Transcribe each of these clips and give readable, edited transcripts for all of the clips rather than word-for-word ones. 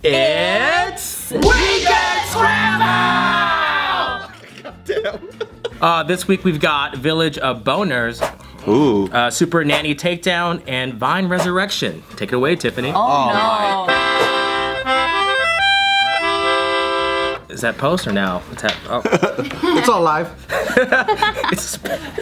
It's Weekend Scramble! Damn. This week we've got Village of Boners, Super Nanny Takedown, and Vine Resurrection. Take it away, Tiffany. Oh no. Is that post or now? What's happening? Oh. It's all live.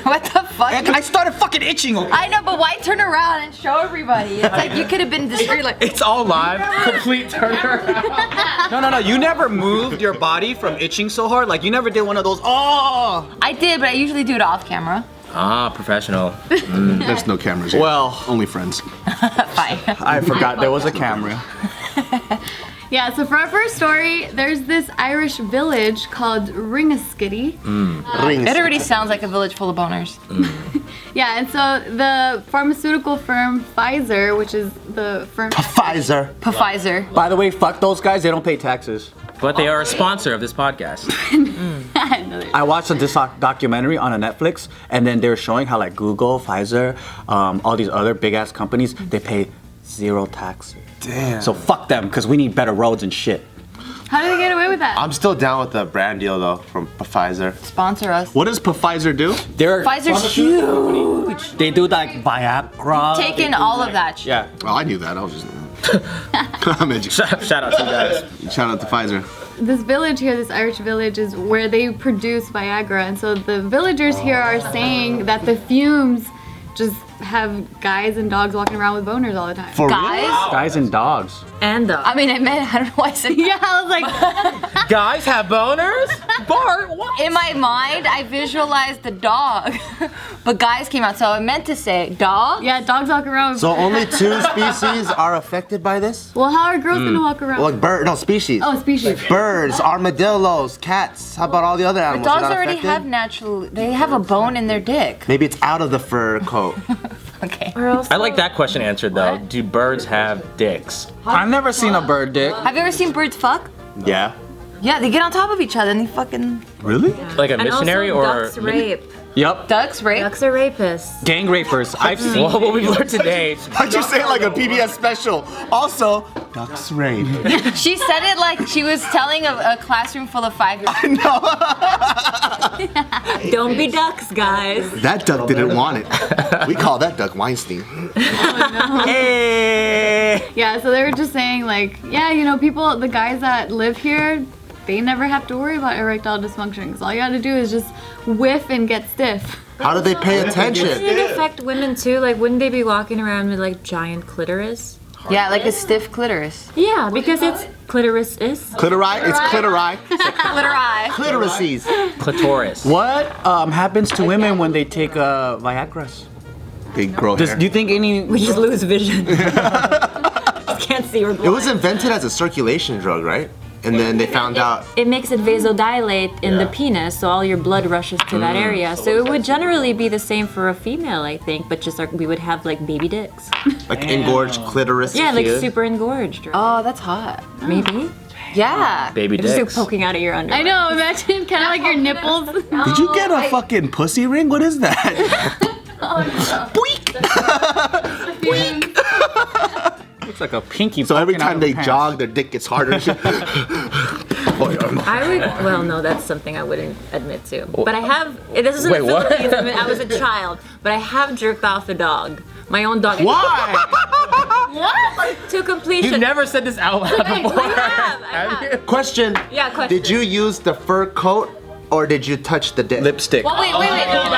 What the fuck? I started fucking itching. I know, but why turn around and show everybody? It's like you could have been discreet like... It's all live. Complete turnaround. No. You never moved your body from itching so hard. Like, you never did one of those, oh! I did, but I usually do it off camera. Ah, professional. There's no cameras here. Well, only friends. Fine. I forgot there was a camera. Yeah, so for our first story, there's this Irish village called Ringaskiddy. It already sounds like a village full of boners. Yeah, and so the pharmaceutical firm Pfizer, which is the firm... Pfizer. By the way, fuck those guys, they don't pay taxes. But they are a sponsor of this podcast. I watched this documentary on a Netflix, and then they were showing how like Google, Pfizer, all these other big ass companies, they pay 0 taxes. Damn. So fuck them, because we need better roads and shit. How do they get away with that? I'm still down with the brand deal though from Pfizer. Sponsor us. What does Pfizer do? Pfizer's huge. They do like Viagra. Taking all of that shit. Yeah. Well, I knew that. I was just. I'm educated. Shout out to you guys. Shout out to Pfizer. This village here, this Irish village, is where they produce Viagra. And so the villagers here are saying that the fumes just have guys and dogs walking around with boners all the time. For Guys? real? Guys and dogs. And dogs. I mean, I don't know why I said Yeah, I was like... Guys have boners? Bart, what? In my mind, I visualized the dog, but guys came out, so I meant to say dog. Yeah, dogs walk around with... So only 2 species are affected by this? Well, how are girls gonna walk around? Like species. Oh, species. Birds, armadillos, cats. How about all the other But animals? dogs They're not already affected? have they have a bone in their dick. Maybe it's out of the fur coat. Okay. I like that question answered though. Do birds have dicks? I've never seen a bird dick. Have you ever seen birds fuck? Yeah. Yeah, they get on top of each other and they fucking... Really? Like a missionary or... ducks rape. Yup. Ducks, right? Ducks are rapists. Gang rapers. I've seen. Well, what we've learned today. Why'd you say it like a PBS special? Also, ducks rape. She said it like she was telling a classroom full of 5-year-olds. Don't be ducks, guys. That duck didn't want it. We call that duck Weinstein. Hey. Yeah, so they were just saying like, yeah, you know, the guys that live here, they never have to worry about erectile dysfunction because all you gotta do is just whiff and get stiff. How do they pay attention? Doesn't it affect women too? Like, wouldn't they be walking around with like giant clitoris? Yeah, like a stiff clitoris. Yeah, because it's clitoris is. Clitori? It's clitori. Clitori. Clitorises. Clitoris. What happens to women when they take Viagra's? They grow hair. Do you think any? We just lose vision. Can't see or It was invented as a circulation drug, right? And then they found out. It makes it vasodilate in the penis, so all your blood rushes to that area. So it would generally be the same for a female, I think, but just we would have like baby dicks. Like engorged clitoris. Yeah, like here. super engorged. Right? Oh, that's hot. Maybe. Yeah. Baby Just dicks. poking out of your underwear. I know, imagine kind of like your nipples. Did you get a fucking pussy ring? What is that? Looks like a pinky. So every poking out time of they pants. jog, their dick gets harder. I would. Well, no, that's something I wouldn't admit to. But I have. This is in Wait, the what? Philippines. I was a child, but I have jerked off a dog. My own dog. Why? What? To completion. You've never said this out loud before. I have. Question. Yeah, question. Did you use the fur coat or did you touch the dick? Lipstick. Well, wait.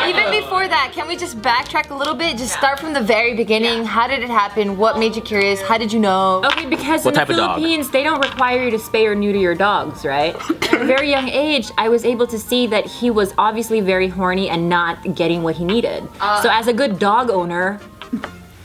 Even before that, can we just backtrack a little bit? Just start from the very beginning. How did it happen? What made you curious? How did you know? Okay, because What in type the of dog? Philippines, they don't require you to spay or neuter your dogs, right? At a very young age, I was able to see that he was obviously very horny and not getting what he needed. So as a good dog owner,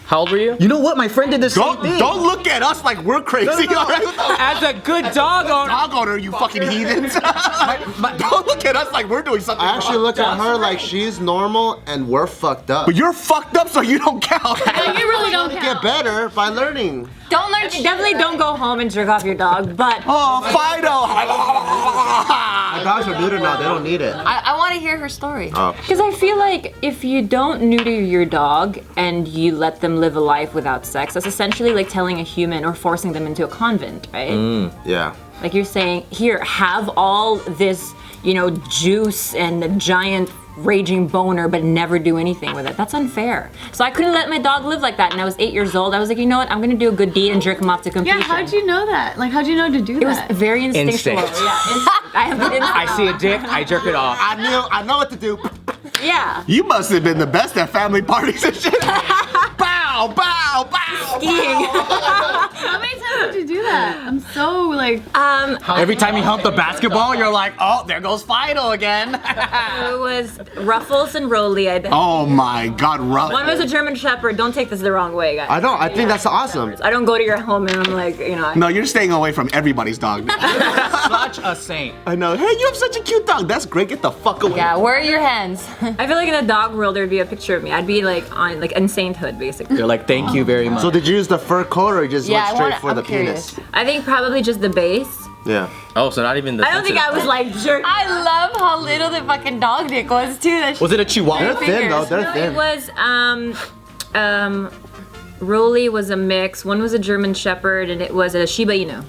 How old were you? You know what? My friend did the same thing. Don't look at us like we're crazy, alright? As a good dog owner. Dog owner, you fucking heathens. Don't look at us like we're doing something I actually wrong. look at her like she's normal and we're fucked up. But you're fucked up, so you don't count. You really don't Get count. better by learning. Don't learn. definitely don't go home and jerk off your dog, but Oh, Fido. My dogs are neutered now, they don't need it. I want to hear her story. because I feel like if you don't neuter your dog and you let them live a life without sex. That's essentially like telling a human or forcing them into a convent, right? Yeah. Like you're saying, here, have all this, you know, juice and a giant raging boner, but never do anything with it. That's unfair. So I couldn't let my dog live like that. And I was 8 years old. I was like, you know what? I'm gonna do a good deed and jerk him off to completion. Yeah, how'd you know that? Like, how'd you know to do It was that? very instinctual. Instinct. Yeah, I have an instinct. I see a dick, I jerk it off. I know what to do. Yeah. You must have been the best at family parties and shit. Bow, bow, bow. Skiing. How many times did you do that? I'm so like. Every time you hump the basketball, you're like, oh, there goes Fido again. It was Ruffles and Rolly. Oh my God, rough. One was a German Shepherd. Don't take this the wrong way, guys. I don't. I think that's awesome. I don't go to your home and I'm like, you know. No, you're staying away from everybody's dog. Such a saint. I know. Hey, you have such a cute dog. That's great. Get the fuck away. Yeah, where are your hands? I feel like in the dog world there'd be a picture of me. I'd be like on like in sainthood basically. You're like, thank you very much. So did you use the fur coat or you just Yeah, went I straight wanna- for I'm the curious. penis? I think probably just the base. Yeah. Oh, so not even the I don't think I was like jerk. I love how little the fucking dog dick was too. That Was it a Chihuahua? They're thin though. They're No, thin. it was Rolly was a mix. One was a German Shepherd and it was a Shiba Inu.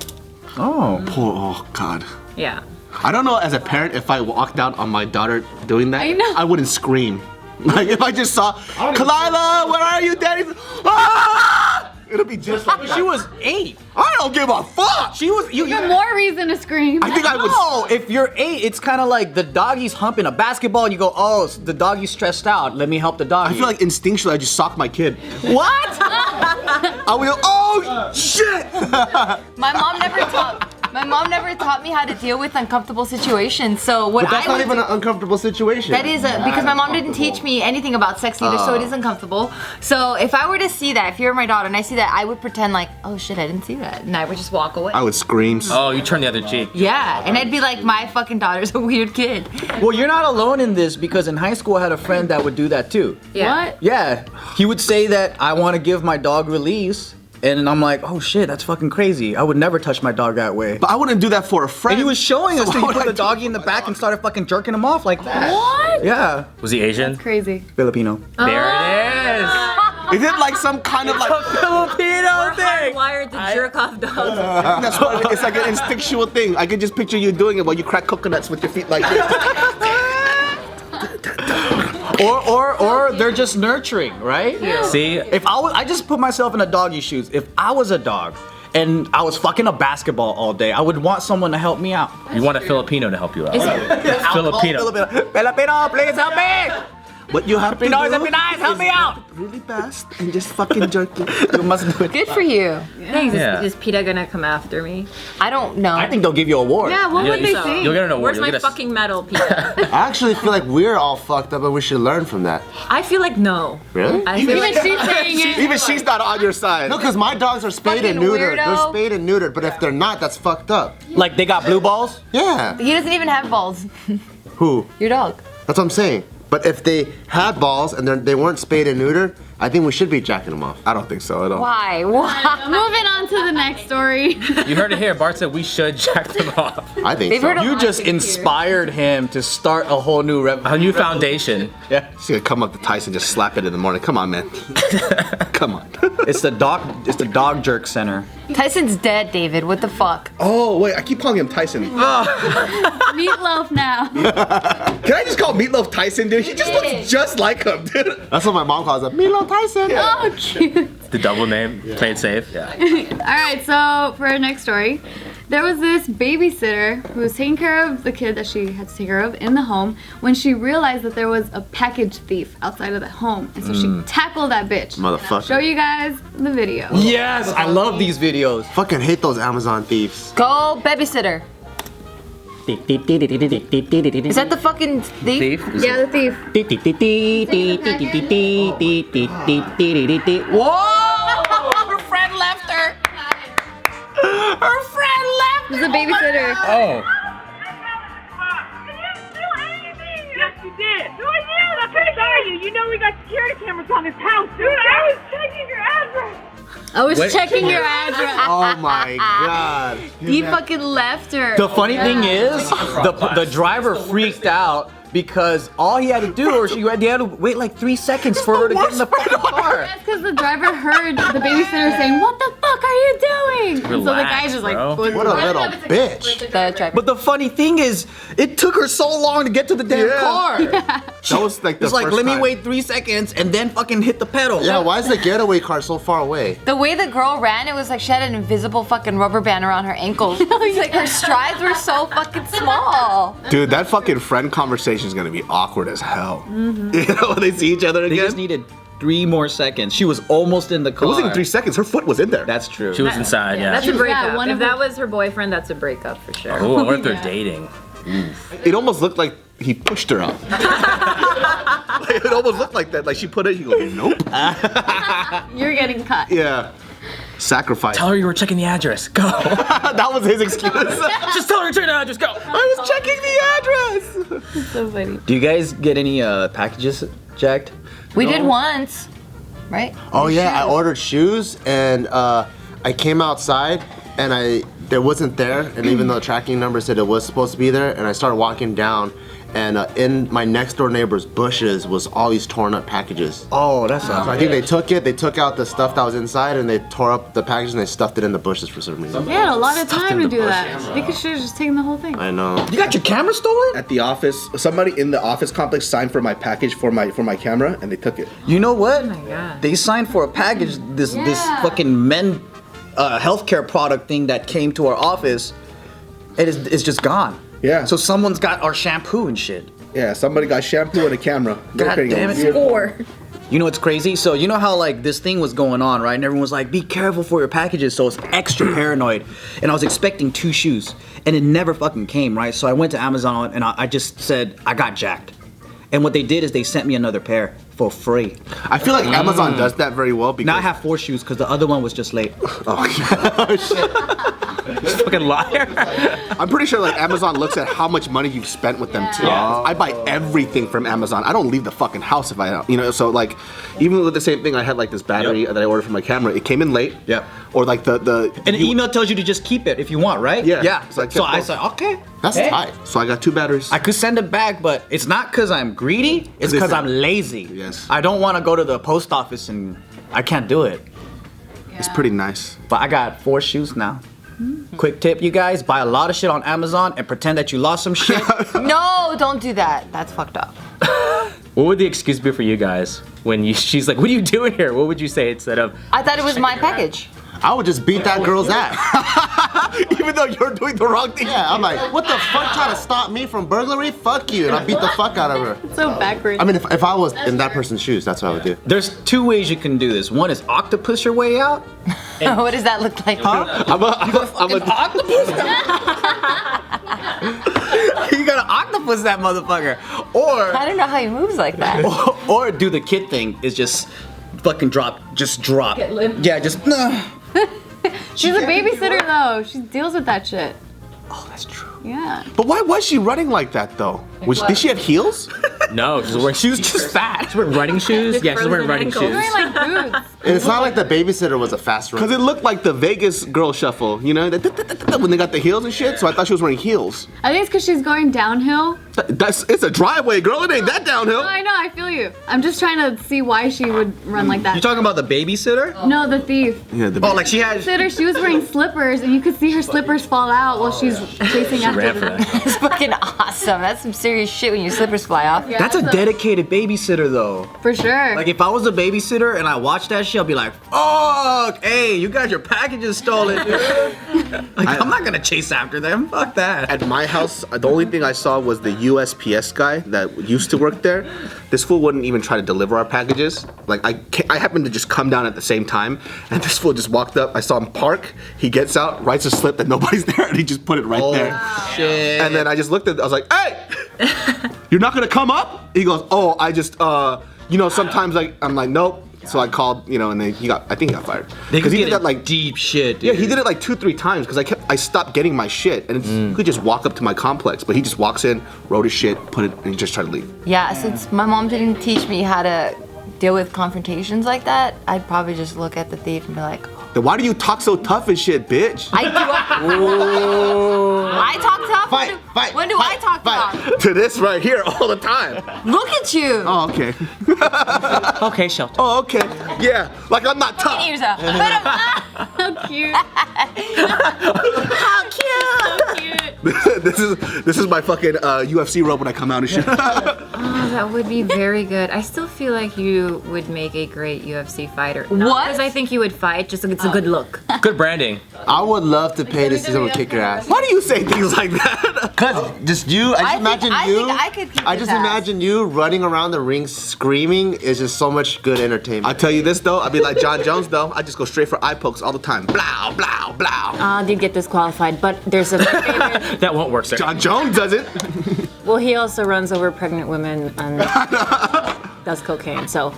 Oh. Oh God. Yeah. I don't know as a parent if I walked out on my daughter doing that, I know. I wouldn't scream. Like if I just saw Khalyla, where are you, Daddy? Ah! It'll be just like She was 8. I don't give a fuck. She was you. Even more reason to scream. I think I would. No, if you're 8, it's kind of like the doggy's humping a basketball and you go, oh, the doggy's stressed out. Let me help the doggy. I feel like instinctually I just sock my kid. what? I would go, oh shit. My mom never taught me how to deal with uncomfortable situations. So what But that's I not would even do- an uncomfortable situation. That is because my mom didn't teach me anything about sex either, so it is uncomfortable. So if I were to see that, if you're my daughter and I see that, I would pretend like, oh shit, I didn't see that, and I would just walk away. I would scream. Oh, you turn the other cheek. Yeah, and I'd be like, my fucking daughter's a weird kid. Well, you're not alone in this because in high school I had a friend that would do that too. What? Yeah, he would say that I want to give my dog release, and I'm like, oh shit, that's fucking crazy. I would never touch my dog that way. But I wouldn't do that for a friend. And he was showing us So that he why put would the I do doggy in the back and started fucking jerking him off like that. What? Yeah, Was he Asian? Crazy. Filipino. There it is. Is it like some kind of like? Filipino thing. Wired to jerk off dogs. That's what it's like an instinctual thing. I can just picture you doing it while you crack coconuts with your feet like this. Or they're just nurturing, right? See? If I just put myself in a doggy's shoes. If I was a dog and I was fucking a basketball all day, I would want someone to help me out. You want a Filipino to help you out. Filipino, please help me. What you have to do Filipinos, help me out. really fast and just fucking jerk it. You must do it. Good for you. Thanks. Yeah. Is PETA gonna come after me? I don't know. I think they'll give you an award. Yeah, what would they think? You'll get an award. Where's You'll my get a- fucking medal, PETA? I actually feel like we're all fucked up and we should learn from that. I feel like no. Really? I feel like Even she's saying it. Even she's not on your side. No, because my dogs are spayed and Fucking neutered. They're weirdo. spayed and neutered, but if they're not, that's fucked up. Like they got blue balls? Yeah. He doesn't even have balls. Who? Your dog. That's what I'm saying. But if they had balls and they weren't spayed and neutered, I think we should be jacking them off. I don't think so at all. Why? Why? Moving on to the next story. You heard it here. Bart said we should jack them off. I think They've so. heard of- You just inspired him to start a whole new A new foundation. Yeah. She's gonna come up to Tyson, just slap it in the morning. Come on, man. Come on. It's the dog jerk center. Tyson's dead, David. What the fuck? Oh wait, I keep calling him Tyson. Meatloaf now. Can I just call Meatloaf Tyson, dude? He just looks just like him, dude. That's what my mom calls him. Milo Tyson. Oh, cute. The double name. Play it safe. Yeah. All right, so for our next story, there was this babysitter who was taking care of the kid that she had to take care of in the home when she realized that there was a package thief outside of the home. And so she tackled that bitch. Motherfucker. I'll show you guys the video. Yes, I love these videos. Fucking hate those Amazon thieves. Go babysitter. Is that the fucking thief? Thief? Yeah, the thief. Whoa! Her friend left her. Her friend left This is a babysitter. Oh. Yes, you did. No, I did. I'm pretty sure you. You know we got security cameras on his house. Dude, I was checking your address. I was Wait. checking your address. Oh my god. He fucking left her. The funny thing is, the driver freaked out because all he had to do, or he had to wait like 3 seconds for her to get in the fucking car. That's because the driver heard the babysitter saying, "What the fuck are you doing?" And so the guy's just like, What a little bitch. The driver. But the funny thing is, it took her so long to get to the damn car. That was like the It's like, first let me time. wait 3 seconds and then fucking hit the pedal. Yeah, why is the getaway car so far away? The way the girl ran, it was like she had an invisible fucking rubber band around her ankles. It's like her strides were so fucking small. Dude, that fucking friend conversation is gonna be awkward as hell. You know, when they see each other They again. just needed 3 more seconds. She was almost in the car. It wasn't even 3 seconds. Her foot was in there. That's true. She was inside, yeah. That's a breakup. one If of that was her boyfriend, that's a breakup for sure. Oh, I wonder if they're dating. It almost looked like he pushed her up. Like, it almost looked like that. Like she put it. He goes, nope. "You're getting cut." Yeah. Sacrifice. Tell her you were checking the address. Go. That was his excuse. Just tell her to check the address. Go. I was checking the address. So funny. Do you guys get any packages jacked? We did once, right? Oh yeah, I ordered shoes and I came outside and there wasn't there, and even though the tracking number said it was supposed to be there, and I started walking down, and in my next door neighbor's bushes was all these torn up packages. Oh, that's So I think they took out the stuff that was inside, and they tore up the package and they stuffed it in the bushes for some reason. They had a lot of time to do that. They should have just taken the whole thing. I know. You got your camera stolen? At the office, somebody in the office complex signed for my package for my camera, and they took it. You know what? Oh my God. They signed for a package, this fucking men healthcare product thing that came to our office. It's just gone. Yeah. So someone's got our shampoo and shit. Yeah, somebody got shampoo and a camera. They're God creating a damn it. weird- Or You know what's crazy? So you know how like this thing was going on, right? And everyone was like, be careful for your packages. So I was extra paranoid. And I was expecting 2 shoes. And it never fucking came, right? So I went to Amazon and I just said, I got jacked. And what they did is they sent me another pair for free. I feel like Amazon does that very well because Now I have 4 shoes because the other one was just late. Fucking liar. I'm pretty sure like Amazon looks at how much money you've spent with them too. I buy everything from Amazon. I don't leave the fucking house if I don't, you know. So like, even with the same thing, I had like this battery that I ordered for my camera. It came in late. Yep. Or like the And the email tells you to just keep it if you want, right? Yeah. Yeah. So I kept So I both. said, okay. That's tight. So I got 2 batteries. I could send it back, but it's not because I'm greedy. It's because I'm lazy. Yes. I don't want to go to the post office and I can't do it. It's pretty nice. But I got 4 shoes now. Quick tip, you guys, buy a lot of shit on Amazon and pretend that you lost some shit. No, don't do that. That's fucked up. What would the excuse be for you guys when she's like, "What are you doing here?" What would you say instead of? I thought it was my package. I would just beat that girl's ass. Even though you're doing the wrong thing. Yeah, I'm like, what the fuck, trying to stop me from burglary? Fuck you, and I beat the fuck out of her. So backwards. I mean, if I was in that person's shoes, that's what I would do. There's 2 ways you can do this. One is octopus your way out. What does that look like? I'm a Octopus? You gotta octopus that motherfucker. Or I don't know how he moves like that. or do the kid thing is just fucking drop. Get limp. Yeah, just She's a babysitter though. She deals with that shit. Oh, that's true. Yeah. But why was she running like that though? Did she have heels? No, she was just fat. She's wearing running shoes. Yeah, she's wearing frozen running ankles. shoes. Wearing like boots. And it's not like the babysitter was a fast runner. Because it looked like the Vegas girl shuffle, you know, when they got the heels and shit. So I thought she was wearing heels. I think it's because she's going downhill. It's a driveway, girl. It ain't that downhill. No, I know, I feel you. I'm just trying to see why she would run like that. You talking about the babysitter? No, the thief. Yeah, Oh, like she had. She was wearing slippers, and you could see her slippers fall out while she's chasing after Ran for them. that. It's fucking awesome. That's some serious shit when your slippers fly off. Yeah, That's a dedicated babysitter though. For sure. Like if I was a babysitter and I watched that shit, I'd be like, fuck, hey, you got your packages stolen, dude. Like I'm not gonna chase after them. Fuck that. At my house, the only thing I saw was the USPS guy that used to work there. This fool wouldn't even try to deliver our packages. Like I happened to just come down at the same time, and this fool just walked up. I saw him park. He gets out, writes a slip that nobody's there, and he just put it right there. Shit. And then I just looked at it. I was like, hey, you're not gonna come up? He goes, oh, I just, you know, sometimes I'm like, nope. So I called, you know, and then I think he got fired. They could he get did that like deep shit, dude. Yeah, he did it like 2-3 times because I stopped getting my shit, and you could just walk up to my complex, but he just walks in, wrote his shit, put it, and he just tried to leave. Yeah, since my mom didn't teach me how to deal with confrontations like that, I'd probably just look at the thief and be like, oh, Then why do you talk so tough and shit, bitch? I talk tough. Fight, When do I talk tough? To this right here all the time. Look at you. Oh, okay. Okay, Shelton. Oh, okay. Yeah, like I'm not tough. Yourself. How cute. How cute. This is my fucking UFC robe when I come out and shit. Oh, that would be very good. I still feel like you would make a great UFC fighter. What? Because I think you would fight, just it's a good look. Good branding. I would love to pay to see someone kick your ass. Why do you say things like that? Cause just you, I think I could kick I his just ass. imagine you running around the ring screaming is just so much good entertainment. I'll tell you this though, I'd be like John Jones though. I just go straight for eye pokes all the time. Blow, blow, blow. Did get disqualified, but there's a favorite. That won't work, sir. John Jones does it. Well, he also runs over pregnant women and does cocaine. So,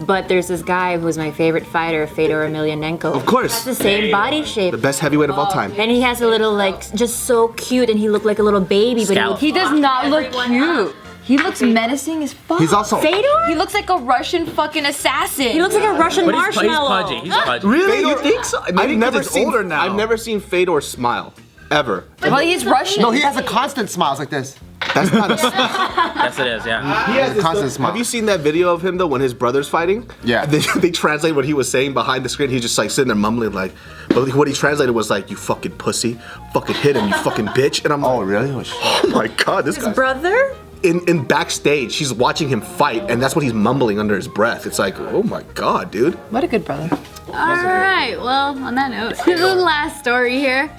but there's this guy who's my favorite fighter, Fedor Emelianenko. Of course. Has the same body shape. The best heavyweight of all time. And he has a little just so cute, and he looked like a little baby. But Scallop. He does not look cute. He looks menacing as fuck. He's also Fedor? He looks like a Russian fucking assassin. He looks like a Russian But he's marshmallow. pudgy. He's pudgy. Really? You think so? Maybe because it's older now. I've never seen Fedor smile. Ever. Well, he's Russian. no, he has a constant smile like this. That's not a Yes, it is, yeah. He has a constant smile. Have you seen that video of him though when his brother's fighting? Yeah. They translate what he was saying behind the screen. He's just like sitting there mumbling like, but what he translated was like, "You fucking pussy, fucking hit him, you fucking bitch." And I'm Oh like, really? oh my god, this His guy. brother? In backstage, she's watching him fight, and that's what he's mumbling under his breath. It's like, oh my god, dude. What a good brother. All right. Well, on that note, the last story here.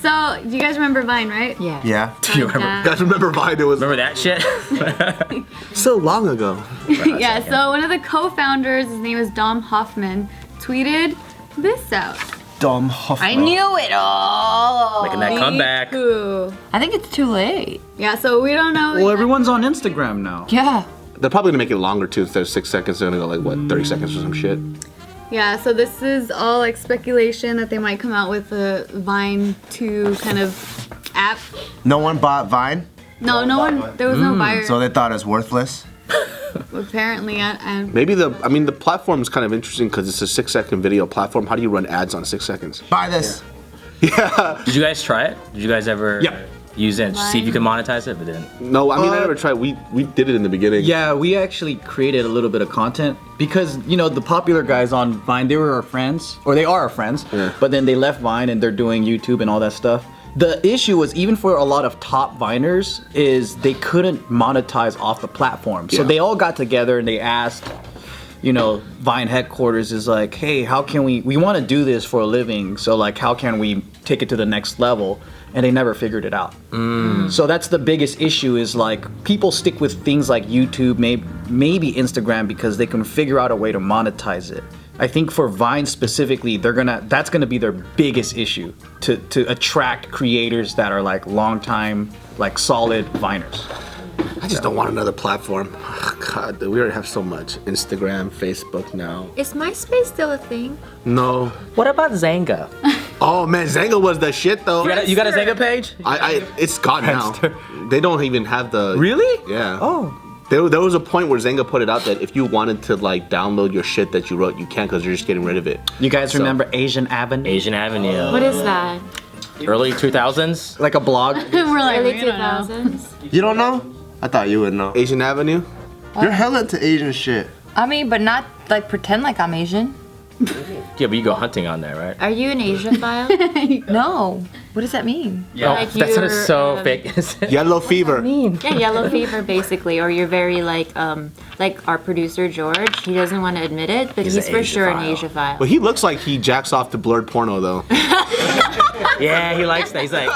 So, you guys remember Vine, right? Yeah. Yeah. Do you remember? You guys remember Vine? It was Remember that shit? so long ago. Yeah, so one of the co-founders, his name is Dom Hoffman, tweeted this out. Dumb Huffman. I knew it all. Making that comeback. Ooh. I think it's too late. Yeah, so we don't know. Well, everyone's on Instagram now. Yeah. They're probably gonna make it longer too. Instead of 6 seconds, they're gonna go like what, 30 seconds or some shit. Yeah, so this is all like speculation that they might come out with a Vine 2 kind of app. No one bought Vine, No, no one, there was no buyer. so they thought it was worthless. Apparently, and Maybe the platform is kind of interesting because it's a 6 second video platform. How do you run ads on 6 seconds? Buy this. Yeah. Did you guys try it? Did you guys ever Yep. use it and see if you could monetize it, but didn't? No, I mean I never tried. We did it in the beginning. Yeah, we actually created a little bit of content because, you know, the popular guys on Vine, they were our friends, or they are our friends, Yeah. but then they left Vine and they're doing YouTube and all that stuff. The issue was, even for a lot of top Viners, is they couldn't monetize off the platform. So Yeah. they all got together and they asked, you know, Vine headquarters is like, hey, how can we want to do this for a living, so like how can we take it to the next level? And they never figured it out. So that's the biggest issue, is like people stick with things like YouTube, maybe Instagram, because they can figure out a way to monetize it. I think for Vine specifically, that's gonna be their biggest issue, to attract creators that are like long-time, like solid Viners. I just don't want another platform. God, we already have so much. Instagram, Facebook now. Is MySpace still a thing? No. What about Zanga? Oh man, Zanga was the shit though. You got a Zanga page? It's gone now. They don't even have the. Really? Yeah. Oh. There was a point where Zanga put it out that if you wanted to like download your shit that you wrote, you can, because you're just getting rid of it. You guys remember Asian Avenue? Asian Avenue. What is that? Early 2000s? Like a blog? we're like, Early we don't know. 2000s? You don't know? I thought you would know. Asian Avenue. You're hella into Asian shit. I mean, but not like pretend like I'm Asian. Yeah, but you go hunting on there, right? Are you an Asiaphile? No. What does that mean? Yeah. Like That sounded you're, so fake. Yellow fever. Yeah, yellow fever basically, or you're very like our producer George. He doesn't want to admit it, but he's an for sure an Asiaphile. Asiaphile. But he looks like he jacks off to blurred porno though. Yeah, he likes that. He's like,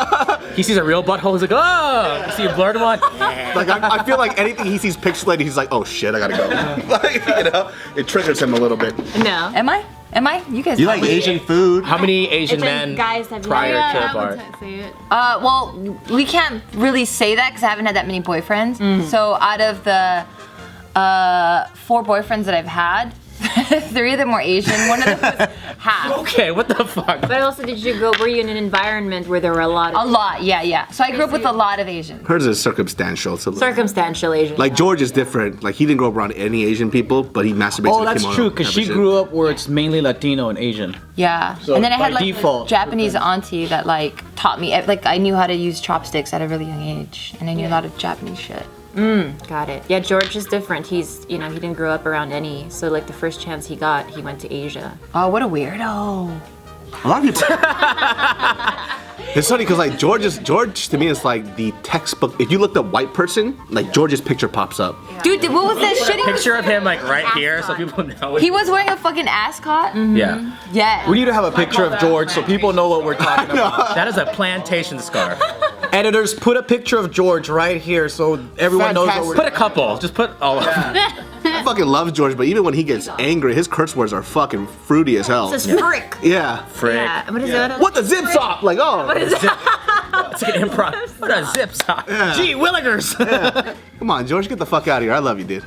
he sees a real butthole. He's like, oh, you see a blurred one? Yeah. Like I feel like anything he sees pixelated, he's like, oh shit, I gotta go. Like, you know, it triggers him a little bit. No. Am I? You guys You know like me. Asian food? How many Asian It's like men guys have prior Yeah, to I Bart? would say it. Well, we can't really say that because I haven't had that many boyfriends. So out of the 4 boyfriends that I've had, They're either more Asian. One of them was half. Okay, what the fuck? But also, were you in an environment where there were a lot A of lot, yeah. So I grew up with a lot of Asians. Hers is circumstantial. So circumstantial Asian? like George is different. Like he didn't grow up around any Asian people, but he masturbates. Oh, to the that's kimono true, because type she of shit. grew up where it's mainly Latino and Asian. Yeah. So and then I had by like default, a Japanese auntie that like taught me, like I knew how to use chopsticks at a really young age. And I knew a lot of Japanese shit. Got it. Yeah, George is different. He's, he didn't grow up around any. So like the first chance he got, he went to Asia. Oh, what a weirdo. A lot of people. It's funny because like George to me is like the textbook. If you looked up white person, like George's picture pops up. Dude, what was that shit? Picture of him like right here so people know. He was wearing a fucking ascot? Yeah. Yeah. We need to have a picture of George so people know what we're talking about. That is a plantation scarf. Editors, put a picture of George right here so everyone knows what we're Put a couple. Just put all of them. I fucking love George, but even when he gets angry, his curse words are fucking fruity as hell. This is frick. Yeah. Frick. Yeah. What is it? What the zip sock? Like, oh. It's like an improv. What a zip sock. Yeah. Gee, Willikers. Come on, George, get the fuck out of here. I love you, dude.